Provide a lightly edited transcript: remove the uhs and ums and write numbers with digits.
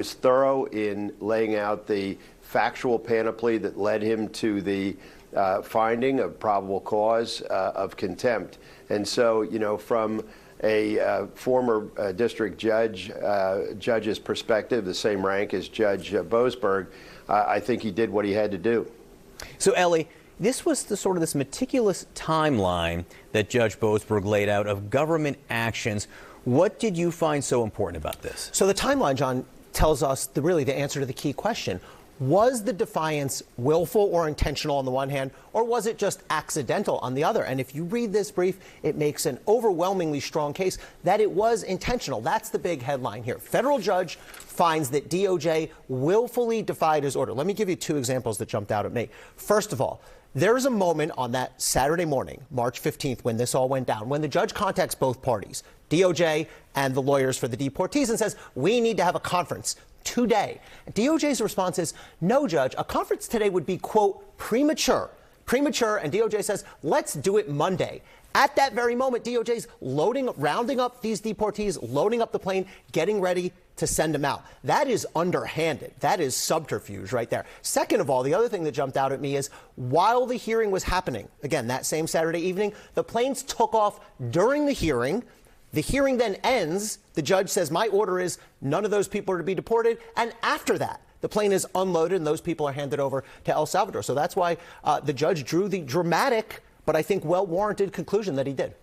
was thorough in laying out the factual panoply that led him to the finding of probable cause of contempt. And so, from a former district judge's perspective, the same rank as Judge Boasberg, I think he did what he had to do. So, Elie, this was this meticulous timeline that Judge Boasberg laid out of government actions. What did you find so important about this? So the timeline, John, tells us really the answer to the key question. Was the defiance willful or intentional on the one hand, or was it just accidental on the other? And if you read this brief, it makes an overwhelmingly strong case that it was intentional. That's the big headline here. Federal judge finds that DOJ willfully defied his order. Let me give you two examples that jumped out at me. First of all, there is a moment on that Saturday morning, March 15th, when this all went down, when the judge contacts both parties, DOJ and the lawyers for the deportees, and says, we need to have a conference today. DOJ's response is, no, Judge, a conference today would be, quote, premature, and DOJ says, let's do it Monday. At that very moment, DOJ's rounding up these deportees, loading up the plane, getting ready to send them out. That is underhanded. That is subterfuge right there. Second of all, the other thing that jumped out at me is while the hearing was happening, again, that same Saturday evening, the planes took off during the hearing. The hearing then ends. The judge says, my order is none of those people are to be deported. And after that, the plane is unloaded and those people are handed over to El Salvador. So that's why the judge drew the dramatic, but I think well-warranted conclusion that he did.